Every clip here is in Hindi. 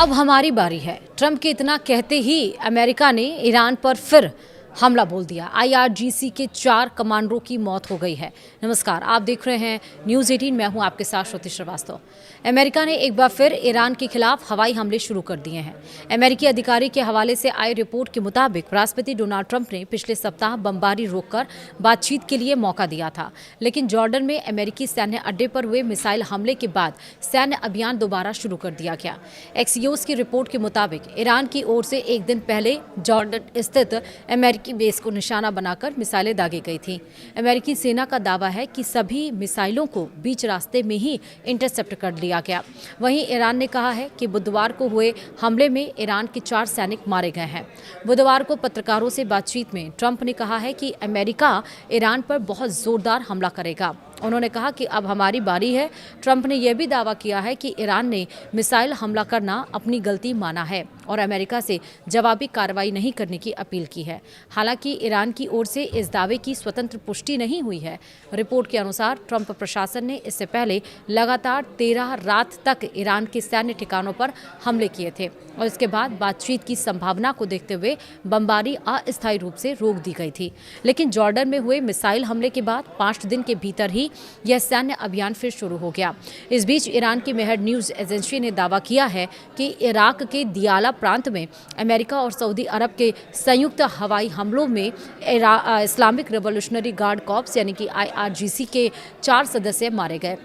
अब हमारी बारी है। ट्रंप के इतना कहते ही अमेरिका ने ईरान पर फिर हमला बोल दिया। IRGC के 4 कमांडरों की मौत हो गई है। नमस्कार, आप देख रहे हैं न्यूज़ 18। मैं हूं आपके साथ श्रुति श्रीवास्तव। अमेरिका ने एक बार फिर ईरान के खिलाफ हवाई हमले शुरू कर दिए हैं। अमेरिकी अधिकारी के हवाले से आई रिपोर्ट के मुताबिक राष्ट्रपति डोनाल्ड ट्रंप ने पिछले सप्ताह बमबारी रोककर बातचीत के लिए मौका दिया था, लेकिन जॉर्डन में अमेरिकी सैन्य अड्डे पर हुए मिसाइल हमले के बाद सैन्य अभियान दोबारा शुरू कर दिया गया। एक्सियोस की रिपोर्ट के मुताबिक ईरान की ओर से एक दिन पहले जॉर्डन स्थित अमेरिकी की बेस को निशाना बनाकर मिसाइलें दागी गई थी। अमेरिकी सेना का दावा है कि सभी मिसाइलों को बीच रास्ते में ही इंटरसेप्ट कर लिया गया। वहीं ईरान ने कहा है कि बुधवार को हुए हमले में ईरान के 4 सैनिक मारे गए हैं। बुधवार को पत्रकारों से बातचीत में ट्रंप ने कहा है कि अमेरिका ईरान पर बहुत जोरदार हमला करेगा। उन्होंने कहा कि अब हमारी बारी है। ट्रंप ने यह भी दावा किया है कि ईरान ने मिसाइल हमला करना अपनी गलती माना है और अमेरिका से जवाबी कार्रवाई नहीं करने की अपील की है। हालांकि ईरान की ओर से इस दावे की स्वतंत्र पुष्टि नहीं हुई है। रिपोर्ट के अनुसार ट्रंप प्रशासन ने इससे पहले लगातार 13 रात तक ईरान के सैन्य ठिकानों पर हमले किए थे और इसके बाद बातचीत की संभावना को देखते हुए बमबारी अस्थायी रूप से रोक दी गई थी। लेकिन जॉर्डन में हुए मिसाइल हमले के बाद 5 दिन के भीतर ही यह सैन्य अभियान फिर शुरू हो गया। इस बीच ईरान की मेहर न्यूज एजेंसी ने दावा किया है कि इराक के दियाला प्रांत में अमेरिका और सऊदी अरब के संयुक्त हवाई हमलों में इस्लामिक रिवॉल्यूशनरी गार्ड कॉर्प्स यानी कि IRGC के 4 सदस्य मारे गए।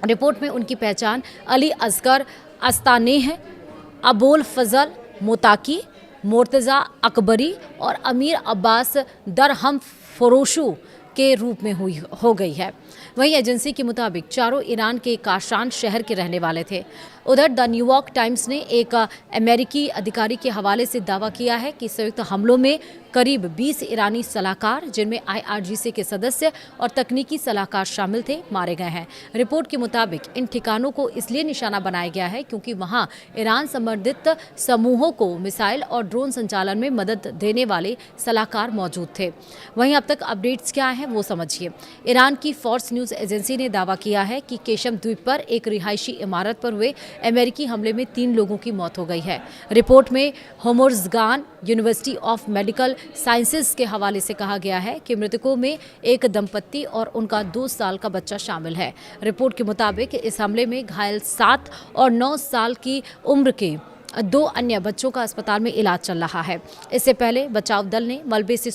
रिपोर्ट में उनकी पहचान अली असगर अस्तानेह, अबोल फजल मोताकी, मोर्तज़ा अकबरी और अमीर अब्बास दरहम फरोशू के रूप में हो गई है। वहीं एजेंसी के मुताबिक चारों ईरान के काशान शहर के रहने वाले थे। उधर द न्यूयॉर्क टाइम्स ने एक अमेरिकी अधिकारी के हवाले से दावा किया है कि संयुक्त हमलों में करीब 20 ईरानी सलाहकार, जिनमें IRGC के सदस्य और तकनीकी सलाहकार शामिल थे, मारे गए हैं। रिपोर्ट के मुताबिक इन ठिकानों को इसलिए निशाना बनाया गया है क्योंकि वहां ईरान संबंधित समूहों को मिसाइल और ड्रोन संचालन में मदद देने वाले सलाहकार मौजूद थे। वहीं अब तक अपडेट्स क्या हैं वो समझिए। ईरान की फोर्स न्यूज एजेंसी ने दावा किया है कि केशम द्वीप पर एक रिहायशी इमारत पर हुए अमेरिकी हमले में 3 लोगों की मौत हो गई है। रिपोर्ट में होमोर्ज़गान यूनिवर्सिटी ऑफ मेडिकल साइंसेज के हवाले से कहा गया है कि मृतकों में एक दंपत्ति और उनका 2 साल का बच्चा शामिल है। रिपोर्ट के मुताबिक इस हमले में घायल 7 और 9 साल की उम्र के 2 अन्य बच्चों का अस्पताल में इलाज चल रहा है। इससे पहले बचाव दल ने मलबे से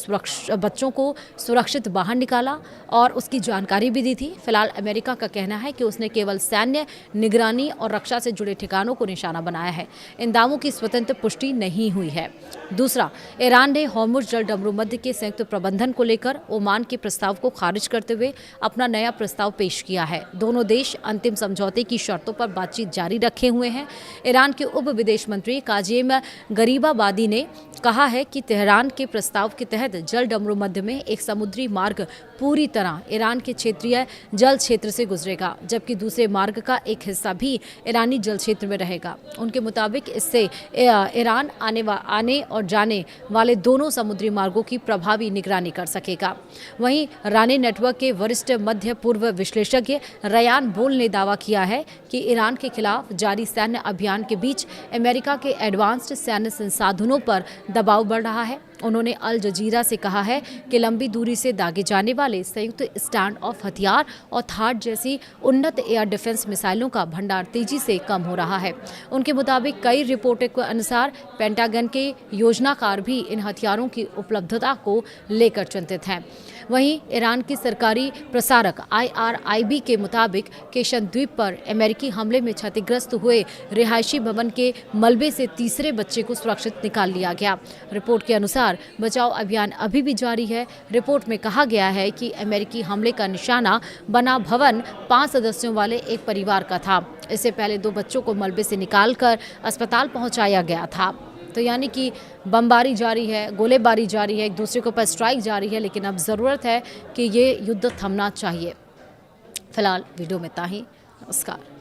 बच्चों को सुरक्षित बाहर निकाला और उसकी जानकारी भी दी थी। फिलहाल अमेरिका का कहना है कि उसने केवल सैन्य निगरानी और रक्षा से जुड़े ठिकानों को निशाना बनाया है। इन दावों की स्वतंत्र पुष्टि नहीं हुई है। दूसरा, ईरान ने हॉर्मुज़ जल डमरूमध्य के संयुक्त प्रबंधन को लेकर ओमान के प्रस्ताव को खारिज करते हुए अपना नया प्रस्ताव पेश किया है। दोनों देश अंतिम समझौते की शर्तों पर बातचीत जारी रखे हुए हैं। ईरान के उप विदेश मंत्री काजेम गरीबाबादी ने कहा है कि तेहरान के प्रस्ताव के तहत जल डमरूमध्य में एक समुद्री मार्ग पूरी तरह ईरान के क्षेत्रीय जल क्षेत्र से गुजरेगा, जबकि दूसरे मार्ग का एक हिस्सा भी ईरानी जल क्षेत्र में रहेगा। उनके मुताबिक इससे ईरान आने और जाने वाले दोनों समुद्री मार्गों की प्रभावी निगरानी कर सकेगा। वहीं राने नेटवर्क के वरिष्ठ मध्य पूर्व विश्लेषज्ञ रयान बोल ने दावा किया है कि ईरान के खिलाफ जारी सैन्य अभियान के बीच अमेरिका के एडवांस्ड सैन्य संसाधनों पर दबाव बढ़ रहा है। उन्होंने अल जजीरा से कहा है कि लंबी दूरी से दागे जाने वाले संयुक्त स्टैंड ऑफ हथियार और थाड जैसी उन्नत एयर डिफेंस मिसाइलों का भंडार तेजी से कम हो रहा है। उनके मुताबिक कई रिपोर्टों के अनुसार पेंटागन के योजनाकार भी इन हथियारों की उपलब्धता को लेकर चिंतित हैं। वहीं ईरान की सरकारी प्रसारक IRIB के मुताबिक केशन द्वीप पर अमेरिकी हमले में क्षतिग्रस्त हुए रिहायशी भवन के मलबे से तीसरे बच्चे को सुरक्षित निकाल लिया गया। रिपोर्ट के अनुसार बचाव अभियान अभी भी जारी है। रिपोर्ट में कहा गया है कि अमेरिकी हमले का निशाना बना भवन 5 सदस्यों वाले एक परिवार का था। इससे पहले 2 बच्चों को मलबे से निकालकर अस्पताल पहुंचाया गया था। तो यानी कि बमबारी जारी है, गोलेबारी जारी है, एक दूसरे के ऊपर स्ट्राइक जारी है, लेकिन अब ज़रूरत है कि ये युद्ध थमना चाहिए। फिलहाल वीडियो में इतना ही। नमस्कार।